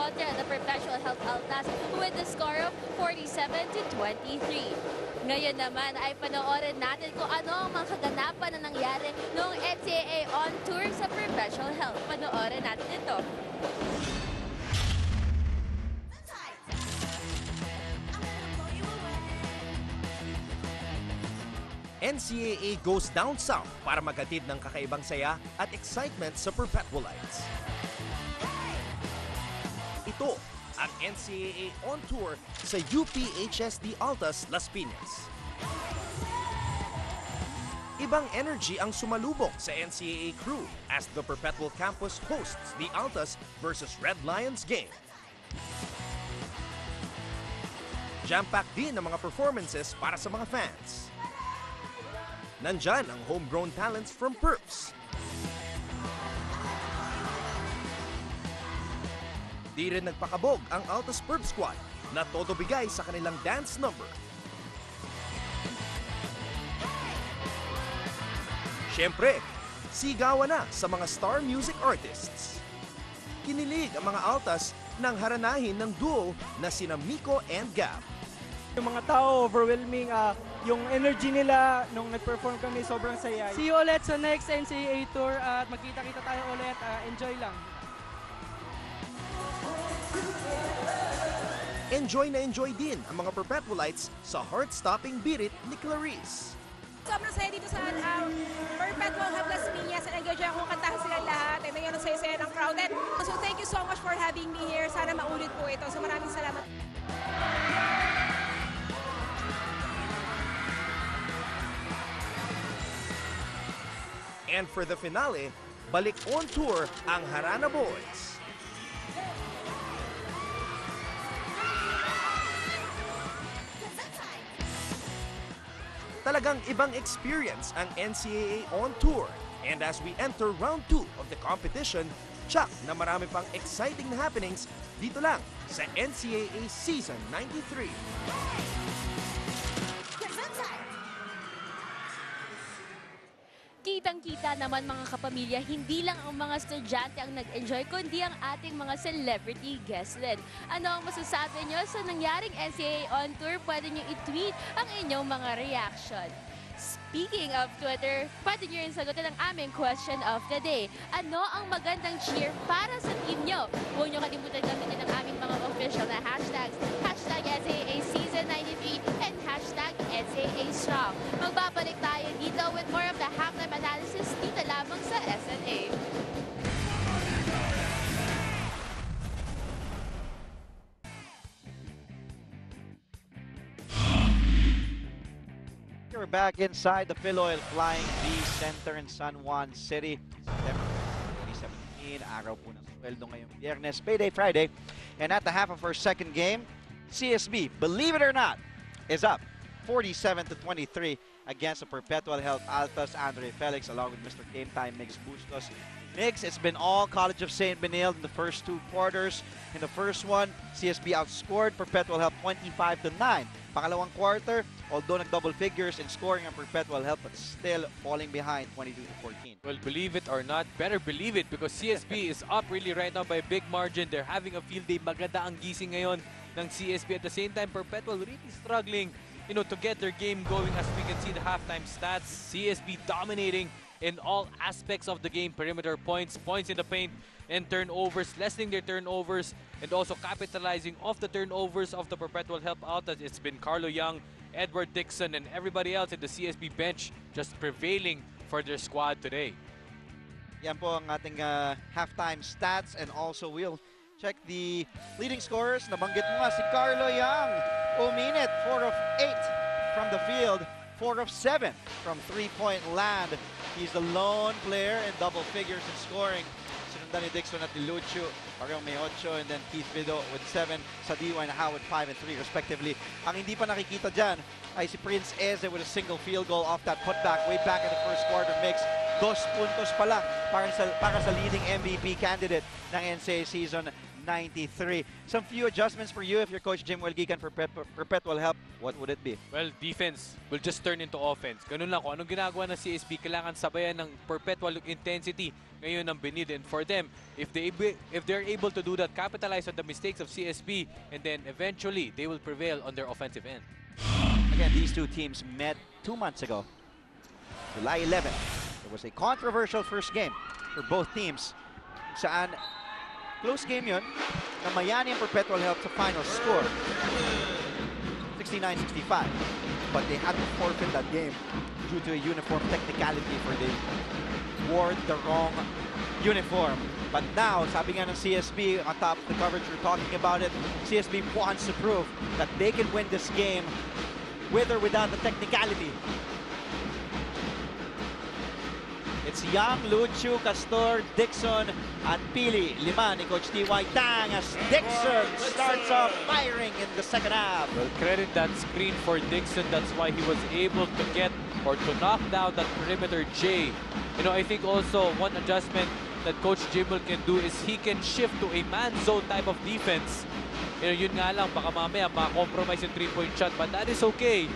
kontra the Perpetual Health Altas with the score of 47-23. Ngayon naman ay panoorin natin kung ano ang mga kaganapan na nangyari noong NCAA on tour sa Perpetual Health. Panoorin natin ito. NCAA goes down south para maghatid ng kakaibang saya at excitement sa Perpetualites. Ito ang NCAA on tour sa UPHSD Altas, Las Piñas. Ibang energy ang sumalubong sa NCAA crew as the Perpetual campus hosts the Altas versus Red Lions game. Jam-packed din ang mga performances para sa mga fans. Nandyan ang homegrown talents from Perps. Di rin nagpakabog ang Altas Perp Squad na todo bigay sa kanilang dance number. Siyempre, sigawan na sa mga star music artists. Kinilig ang mga Altas nang haranahin ng duo na sina Miko and Gab. Yung mga tao, overwhelming, yung energy nila nung nag-perform kami, sobrang saya. See you ulit sa next NCAA tour at magkita-kita tayo ulit. Enjoy lang. Enjoy na enjoy din ang mga Perpetualites sa heart-stopping birit ni Clarice. Sobrang saya dito sa Perpetual Hub Las Piñas. Nag-enjoy akong kantahan silang lahat. And ngayon, saya-saya ng crowded. So thank you so much for having me here. Sana maulit po ito. So maraming salamat. And for the finale, balik on tour ang Harana Boys. Talagang ibang experience ang NCAA on tour. And as we enter round 2 of the competition, tsak na marami pang exciting na happenings dito lang sa NCAA Season 93. Kitang-kita naman mga kapamilya, hindi lang ang mga estudyante ang nag-enjoy, kundi ang ating mga celebrity guest din. Ano ang masasabi nyo sa nangyaring NCAA on tour? Pwede nyo i-tweet ang inyong mga reaction. Speaking of Twitter, pwede nyo rin sagutin ang aming question of the day. Ano ang magandang cheer para sa team nyo? Huwag nyo kalimutan gamitin ang aming mga official na hashtags. Hashtag NCAA Season 93 and hashtag NCAA Strong. Magbabalik tayo dito with more of the halftime analysis dito lamang sa SNA. We're back inside the Philoil Flying V Center in San Juan City. September 2017, araw po ng sweldo ngayong Biyernes, payday Friday. And at the half of our second game, CSB, believe it or not, is up 47-23 against the Perpetual Health Altas. Andre Felix along with Mr. Game Time Mix Bustos. Mix, it's been all College of St. Benilde in the first 2 quarters. In the first one, CSB outscored Perpetual Health 25-9. Pangalawang quarter, although nag-double figures in scoring ang Perpetual Health, but still falling behind 22-14. Well, believe it or not, better believe it because CSB is up really right now by a big margin. They're having a field day. Maganda ang gising ngayon ng CSB. At the same time, Perpetual really struggling, to get their game going. As we can see the halftime stats, CSB dominating in all aspects of the game. Perimeter points, points in the paint, and turnovers, lessening their turnovers, and also capitalizing off the turnovers of the Perpetual Help out. It's been Carlo Young, Edward Dixon, and everybody else at the CSB bench just prevailing for their squad today. Yan po ang ating halftime stats, and also we'll check the leading scorers. Nabanggit mo nga si Carlo Young. Uminit, 4 of 8 from the field, 4 of 7 from three-point land. He's the lone player in double figures in scoring. Sinundan ni Dixon at ni Lucio, parang may 8, and then Keith Vido with 7, Sadiwa and Howard 5 and 3 respectively. Ang hindi pa nakikita dyan ay si Prince Eze with a single field goal off that putback way back in the first quarter mix. 2 puntos pa lang para sa leading MVP candidate ng NCAA Season 93. Some few adjustments for you if you're Coach Jim Gikan for Perpetual help. What would it be? Well, defense will just turn into offense. Ganun lang. Kung anong ginagawa ng CSB, kailangan sabayan ng Perpetual intensity ngayon ng Benilde. And for them, if they're able to do that, capitalize on the mistakes of CSB, and then eventually they will prevail on their offensive end. Again, these two teams met 2 months ago, July 11th. It was a controversial first game for both teams. Saan close game yun, na Mayani and Perpetual helped to final score 69-65. But they had to forfeit that game due to a uniform technicality for they wore the wrong uniform. But now, sabi nga ng CSB, on top of the coverage we're talking about it, CSB wants to prove that they can win this game with or without the technicality. It's Young, Luchu, Castor, Dixon, and Pili. Lima ni Coach T.Y. Tang as Dixon starts off firing in the second half. Well, credit that screen for Dixon. That's why he was able to get or to knock down that perimeter J. You know, I think also one adjustment that Coach Jimel can do is he can shift to a man zone type of defense. You know, yun nga lang, baka mamaya ma-compromise yung 3-point shot, but that is okay.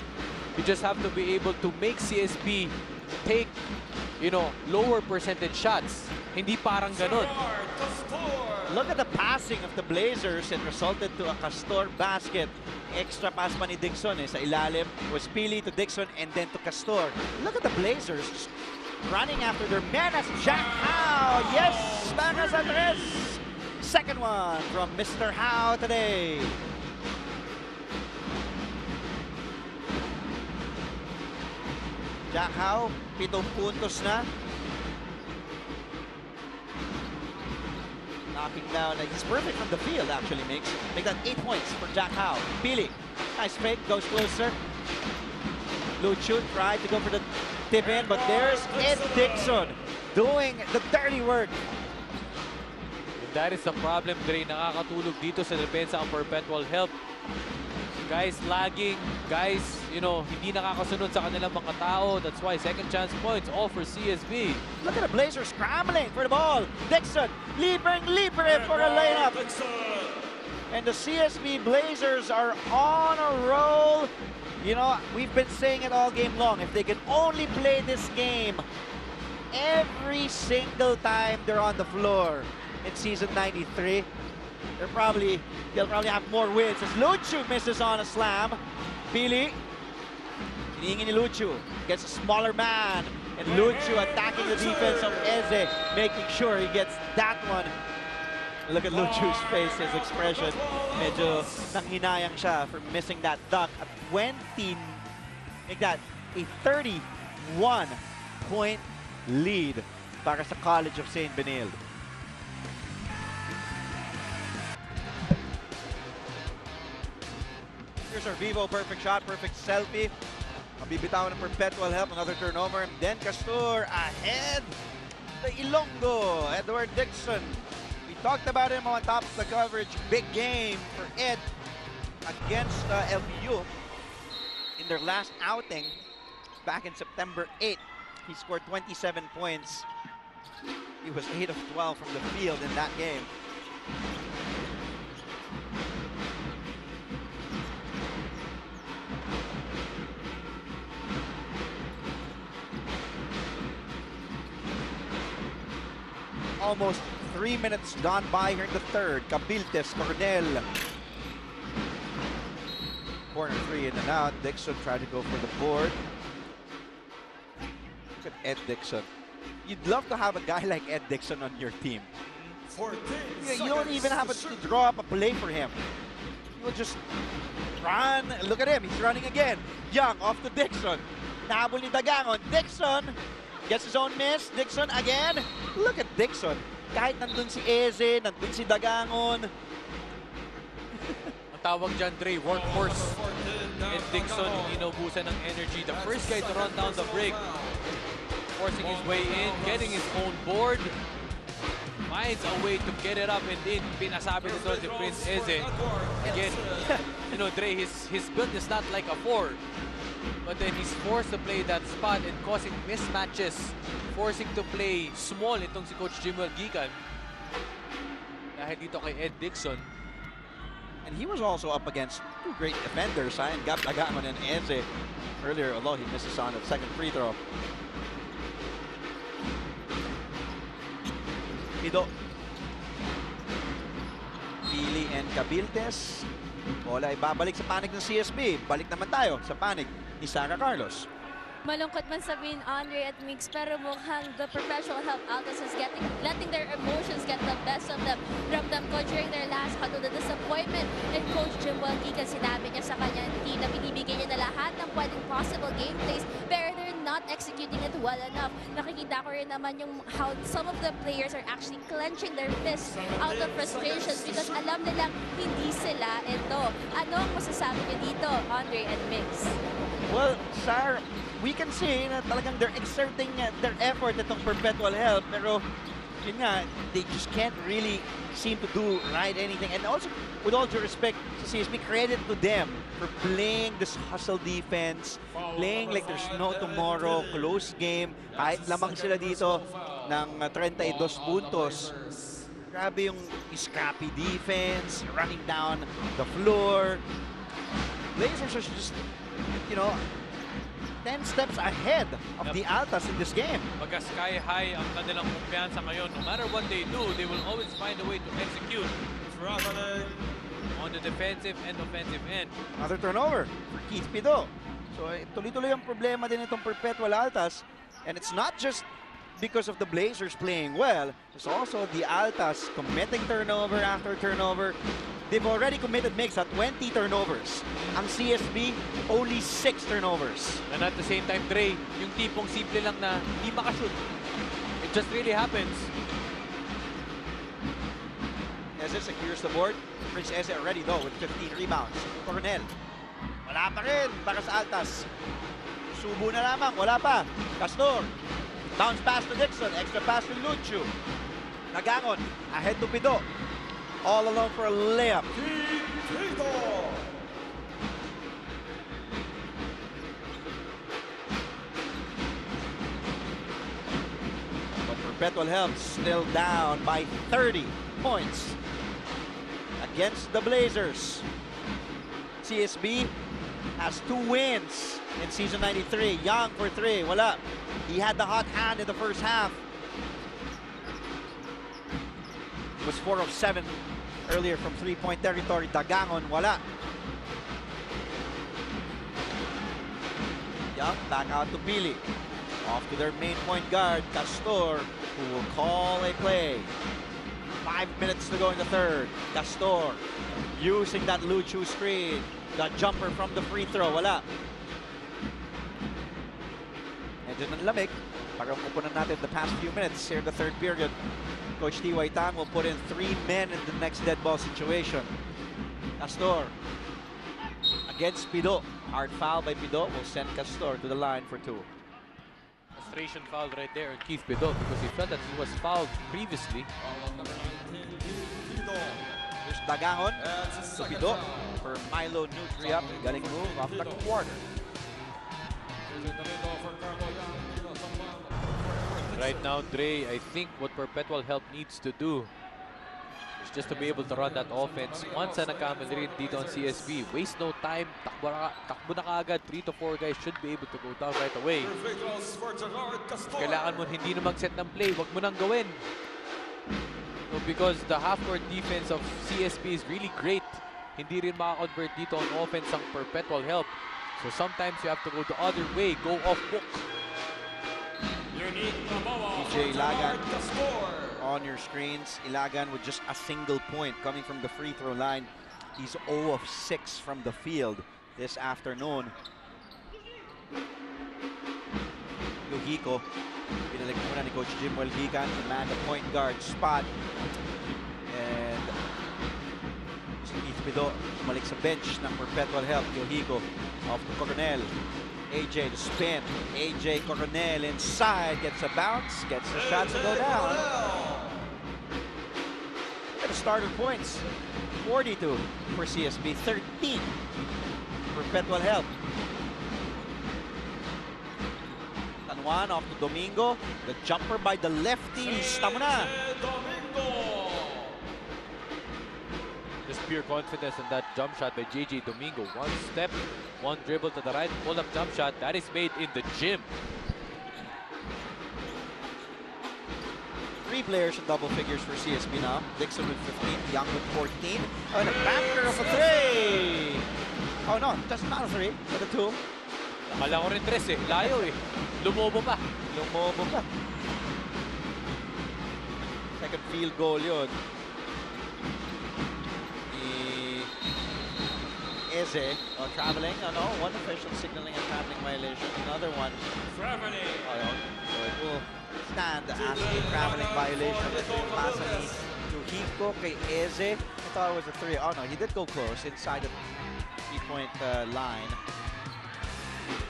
You just have to be able to make CSB take, you know, lower percentage shots. Hindi parang ganun. Look at the passing of the Blazers. It resulted to a Castor basket. Extra pass pa ni Dixon sa ilalim. It was Pili to Dixon and then to Castor. Look at the Blazers running after their man as Jack Howe. Yes, para sa tres. Second one from Mr. Howe today. Jack Howe, 7 puntos na. Knocking down, he's perfect from the field actually, make that 8 points for Jack Howe. Pili, nice fake, goes closer. Luchu tried to go for the tip in, but there's Ed Dixon doing the dirty work. That is the problem, Dre. Nakakatulog dito sa depensa ang Perpetual help. Guys lagging, guys, you know, hindi nakakasunod sa kanilang mga tao. That's why second chance points all for CSB. Look at the Blazers scrambling for the ball. Dixon, libre for a layup. And the CSB Blazers are on a roll. You know, we've been saying it all game long. If they can only play this game every single time they're on the floor in season 93, they'll probably have more wins. As Luchu misses on a slam. Pili, hinihingi ni Luchu, gets a smaller man. And Luchu attacking the defense of Eze, making sure he gets that one. Look at Luchu's face, his expression. Medyo nanghinayang siya for missing that dunk. At 20, make that a 31-point lead para sa College of St. Benilde. Here's our Vivo perfect shot, perfect selfie. Mabibitawan ng Perpetual help, another turnover. And then Castor ahead. The Ilonggo, Edward Dixon. We talked about him on top of the coverage. Big game for Ed against LPU. In their last outing back in September 8th, he scored 27 points. He was 8 of 12 from the field in that game. Almost 3 minutes gone by here in the third. Cabiltes, Cornell. Corner 3 in and out. Dixon tried to go for the board. Look at Ed Dixon. You'd love to have a guy like Ed Dixon on your team. You don't even have to draw up a play for him. You'll just run. Look at him. He's running again. Young off to Dixon. Nahabol ni Dagangon. Dixon gets his own miss. Dixon again. Look at Dixon. Kahit nandun si Eze, nandun si Dagangon. Ang tawag dyan, Dre, workhorse. And Dixon, hindi naubusan ng energy. The first guy to run down the break. Forcing his way in, getting his own board. Finds a way to get it up and in. Pinasabi nito si Prince Eze. Again, you know, Dre, his build is not like a 4. But then he's forced to play that spot and causing mismatches. Forcing to play small itong si Coach Jimel Gikan. dahil dito kay Ed Dixon. And he was also up against two great defenders, and Gab Lagamon and Eze earlier, although he misses on the second free throw. Pido. Pili and Cabiltes. Bola ay babalik sa panig ng CSB. Balik naman tayo sa panig ni Sarah Carlos. Malungkot man sabihin, Andre at Mix, pero mukhang the Perpetual Help Altas is letting their emotions get the best of them. Ramdam ko during their last huddle, the disappointment. And Coach Jim Walgica, sinabi niya sa kanya team na binibigay niya na lahat ng pwedeng possible game plays, pero they're not executing it well enough. Nakikita ko rin naman yung how some of the players are actually clenching their fists out of frustrations because alam nilang hindi sila ito. Ano ang masasabi niyo dito, Andre and Mix? Well, Sar, we can see na talagang they're exerting their effort itong Perpetual Help, pero yun nga, they just can't really seem to do right anything. And also, with all due respect sa CSB, credit to them for playing this hustle defense, playing like there's no tomorrow, close game, kahit lamang sila dito ng 32 puntos. Grabe yung scrappy defense, running down the floor. Blazers are just, you know, 10 steps ahead of the Altas in this game. Pagka sky high ang kanilang kumpiyansa ngayon, no matter what they do, they will always find a way to execute on the defensive and offensive end. Another turnover for Keith Pido. So tuloy-tuloy ang problema din itong Perpetual Altas, and it's not just because of the Blazers playing well, it's also the Altas committing turnover after turnover. They've already committed makes at 20 turnovers. Ang CSB, only 6 turnovers. And at the same time, Dre, yung tipong simple lang na hindi makashoot. It just really happens. Eze secures the board. Prince Eze already though with 15 rebounds. Coronel. Wala pa rin para sa Altas. Subo na lamang, wala pa. Castor. Bounce pass to Dixon. Extra pass to Luchu. Nagangon. Ahead to Pido. All alone for a layup. But Perpetual Help still down by 30 points against the Blazers. CSB has 2 wins in season 93. Young for 3. Wala. He had the hot hand in the first half. Was 4 of 7 earlier from three-point territory. Dagangon, wala. Young back out to Pili. Off to their main point guard, Castor, who will call a play. 5 minutes to go in the third. Castor using that Luchu screen. The jumper from the free throw, wala. Medyo nanlamig. Parang pupunan natin the past few minutes here in the third period. Coach T.Y. Tang will put in 3 men in the next dead ball situation. Castor against Pido. Hard foul by Pido will send Castor to the line for 2. Frustration foul right there on Keith Pido because he felt that he was fouled previously. There's Dagangon to Pido for Milo Nutriap. Galing move off the quarter. Right now, Dre, I think what Perpetual Help needs to do is just to be able to run that offense. Once na nagkamali rin dito on CSB, waste no time, takbo na kaagad, 3 to 4 guys should be able to go down right away. Kailangan mo hindi na mag-set ng play, wag mo nang gawin. So because the half-court defense of CSB is really great, hindi rin makakonvert dito on offense ang Perpetual Help. So sometimes you have to go the other way, go off book. DJ Ilagan on your screens. Ilagan with just a single point coming from the free throw line. He's 0 of 6 from the field this afternoon. Lujico, pinalik muna ni Coach Jim Walgican to man the point guard spot. And Keith Pido malik sa bench ng Perpetual Help. Lujico off to Coronel. AJ to spin. AJ Coronel inside, gets a bounce, gets the shot to go down. And the starter points, 42 for CSB, 13 Perpetual Help. Tanwan off to Domingo. The jumper by the lefty. Lista mo na. pure confidence in that jump shot by JJ Domingo. One step, one dribble to the right, pull-up jump shot. That is made in the gym. 3 players in double figures for CSB now. Dixon with 15, Young with 14. Oh, and a banker of a 3! Oh no, that's not a 3, but a 2. Akala ko rin 3 eh. Layo eh. Lumobo pa. Lumobo pa. Second field goal yun. Eze, traveling. Oh no, one official signaling a traveling violation. Another one. Traveling. Oh, yun. So it will stand as a traveling violation. Pasa ni Trujillo kay Eze. I thought it was a 3. Oh no, he did go close inside the 3-point line.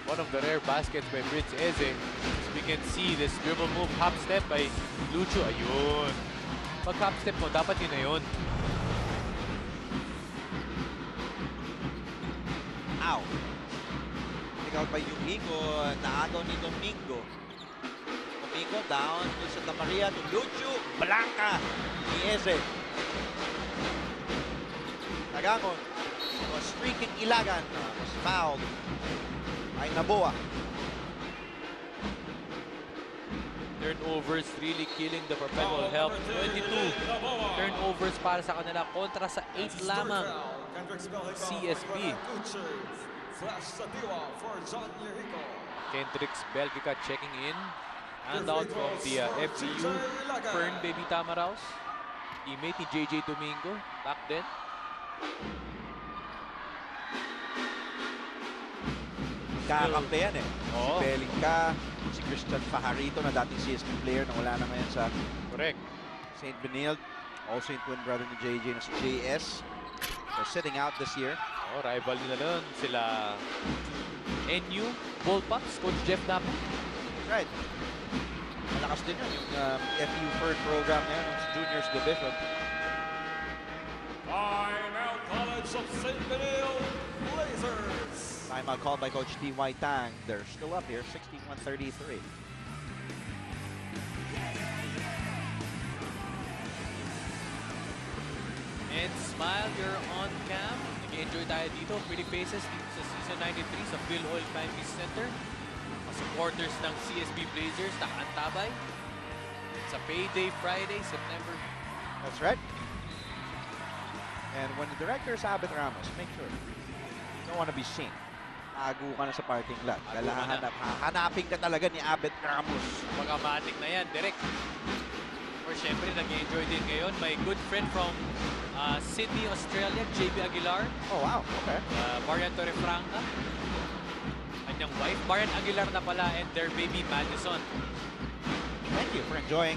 One of the rare baskets by Prince Eze. As we can see this dribble move, hop step by Lucho. Ayun. Pag hop step mo, dapat yun na yun. Ow. Pick out by Domingo. Naagaw ni Domingo. Domingo down to Santa Maria to Lucho. Blanca ni Eze. Tagangon was streaking Ilagan. Was fouled by Naboa. Turnovers really killing the Perpetual Help. 22 turnovers para sa kanila kontra sa 8 lamang. CSB. Kendricks Belgica checking in. Handout from the FCU. Fern Baby Tamaraos. Teammate ni JJ Domingo. Back then. Kakampi yan eh. Oo. Si Bellinca, si Christian Fajarito na dating CSB player na wala na ngayon sa Correct. St. Benilde. Also yung twin brother ni JJ na si JS. So sitting out this year. Oh, rival nila nun. Sila NU, Bullpups, Coach Jeff Napa. Right. Malakas din yun yung FU Fern program na yun, yung juniors division. Timeout College of St. Benilde Blazers. Timeout called by Coach T.Y. Tang. They're still up here, 61-33. And Smile, you're on cam. Nag-enjoy tayo dito. Pretty faces dito sa Season 93 sa Bill Oil Family Center. Mga supporters ng CSB Blazers nakaantabay sa Payday Friday, September. That's right. And when the director is Abet Ramos, make sure you don't want to be seen. Tago ka na sa parking lot. Tago ka na. Hanapin ka talaga ni Abet Ramos. Mag-amatic na yan, direct. Or syempre, nag-enjoy din ngayon. My good friend from Sydney, Australia, JB Aguilar. Oh, wow. Okay. Marian Torrefranca. Kanyang wife, Marian Aguilar na pala, and their baby Madison. Thank you for enjoying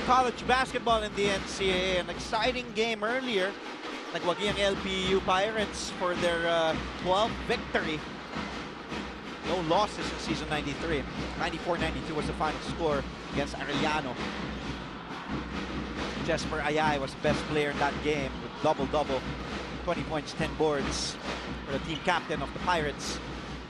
college basketball in the NCAA. An exciting game earlier. Nagwagi ang LPU Pirates for their 12th victory. No losses in season 93. 94-92 was the final score against Arellano. Jesper Ayay was the best player in that game with double-double. 20 points, 10 boards for the team captain of the Pirates.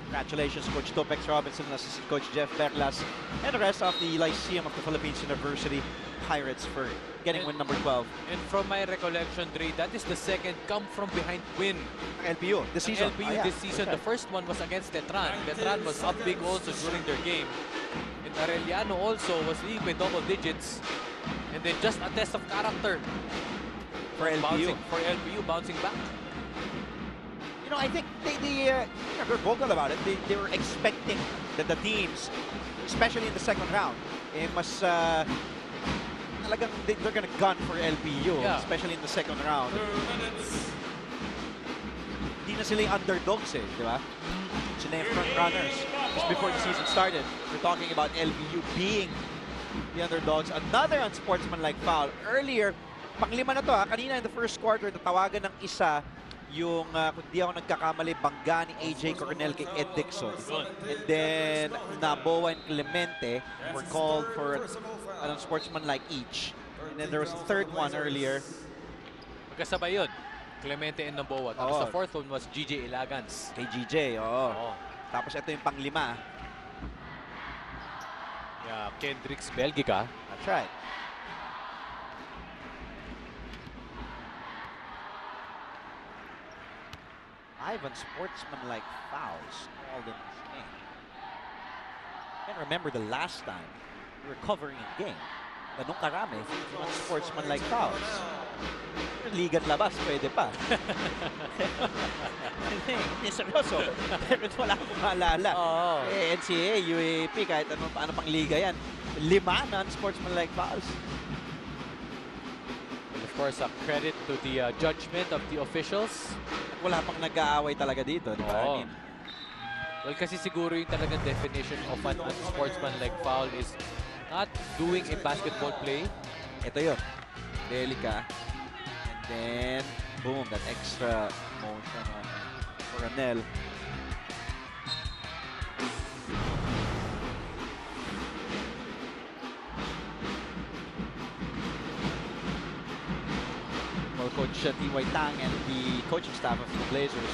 Congratulations, Coach Topex Robinson, Assistant Coach Jeff Berlas, and the rest of the Lyceum of the Philippines University Pirates for getting win number 12. And from my recollection, Dre, that is the second come-from-behind win. LPU this season. LPU this season. The first one was against Tetran. Tetran was up big also during their game. And Arellano also was leading by double digits. And then just a test of character For LPU. for LPU bouncing back. You know, I think they're vocal about it. They were expecting that the teams, especially in the second round, talagang they're gonna gun for LPU, Yeah. especially in the second round. 2 minutes. Hindi na sila yung underdogs eh, di ba? Sila yung front runners. Just before the season started, we're talking about LPU being the underdogs. Another unsportsmanlike foul. Earlier, panglima na to ha, kanina in the first quarter, tatawagan ng isa yung, kung di ako nagkakamali, bangga ni AJ Coronel kay Ed Dixon. And then, Naboa and Clemente were called for an unsportsmanlike each. And then there was a third one earlier. Magkasabay yun. Clemente and Naboa. Tapos Oo. the fourth one was GJ Ilagans. Kay GJ, oo. Oo. Tapos ito yung panglima. Yeah, Kendricks Belgica. That's right. 5 unsportsmanlike fouls called in this game. I can't remember the last time we were covering a game. Ganun karami, unsportsmanlike fouls. Ligan labas, pwede pa. Hindi, seryoso. Pero wala akong maalala. NCAA, UAP, kahit ano pang liga yan. 5 na unsportsmanlike fouls. And of course, credit to the judgment of the officials. Wala pang nag-aaway talaga dito, di ba? I mean, well, kasi siguro yung talagang definition of an unsportsmanlike foul is not doing a basketball play. ito yun. Belica. And then, boom, that extra motion on Coronel. Well, Coach T.Y. Tang and the coaching staff of the Blazers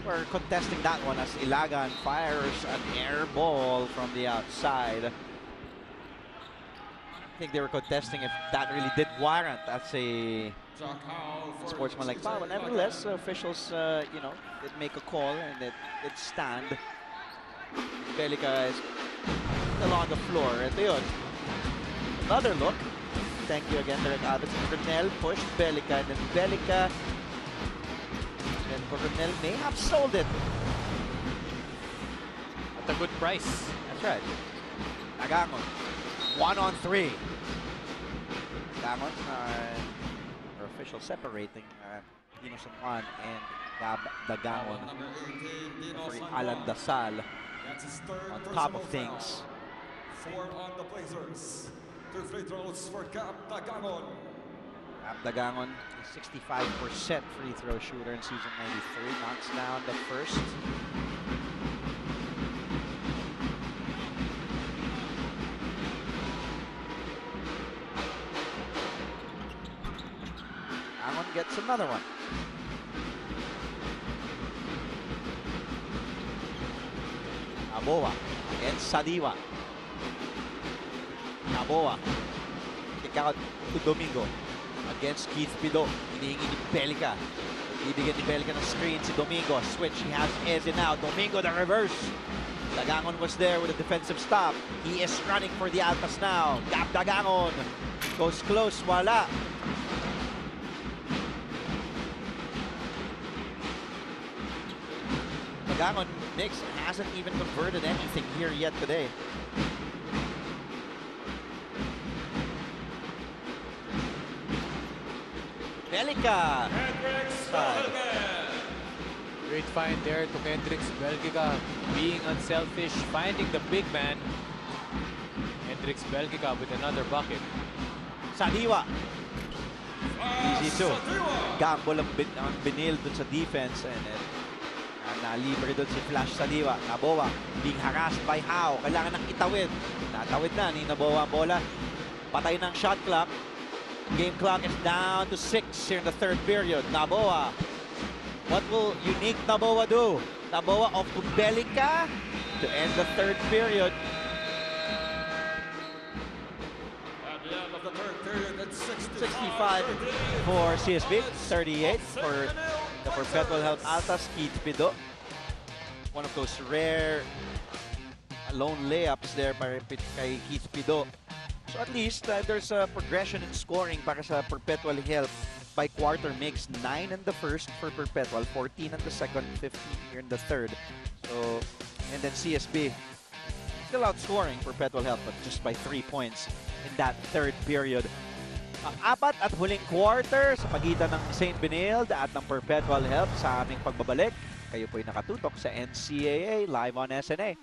were contesting that one as Ilagan fires an air ball from the outside. I think they were contesting if that really did warrant as a sportsmanlike foul. But nevertheless, officials, you know, did make a call and it did stand. Belica is still on the floor. Ito yun. Another look. Thank you again, Derek Adams. Coronel pushed Belica, and then Belica and Coronel may have sold it. At a good price. That's right. Dagangon. 1-on-3. Dagangon are official separating Dino San Juan and Dagangon. Referee Alan Dasal on top of things. 4 on the Blazers. 2 free throws for Cap Dagangon. Cap Dagangon, a 65% free throw shooter in season 93, knocks down the first. Dagangon gets another one. Aboa against Sadiwa. Naboa. Kick out to Domingo. Against Keith Pido. Hinihingi ni Belica. Ibigyan ni Belica ng screen si Domingo. Switch. He has Eze now. Domingo the reverse. Dagangon was there with a defensive stop. He is running for the altas now. Cap Dagangon. Goes close. Wala. Dagangon Knicks hasn't even converted anything here yet today. Belica. Great find there to Hendrix Belgica, being unselfish, finding the big man. Hendrix Belgica with another bucket. Sadiwa. Easy too. Gamble ang Benilde dun sa defense and nalibre dun si Flash Sadiwa. Naboa being harassed by How. Kailangan ng itawid. Natawid na ni Naboa ang bola. Patay ng shot clock. Game clock is down to 6 here in the third period. Naboa. What will unique Naboa do? Naboa off to Belica to end the third period. At the end of the third period, it's 65 for CSB, 38 for the Perpetual Health Altas, Keith Pido. One of those rare lone layups there by kay Keith Pido. So at least there's a progression in scoring para sa Perpetual Health by quarter mix. 9 in the first for Perpetual, 14 in the second, 15 here in the third. So, and then CSB still outscoring Perpetual Health but just by 3 points in that third period. Ang apat at huling quarter sa pagitan ng St. Benilde at ng Perpetual Health sa aming pagbabalik. Kayo po'y nakatutok sa NCAA live on SNA.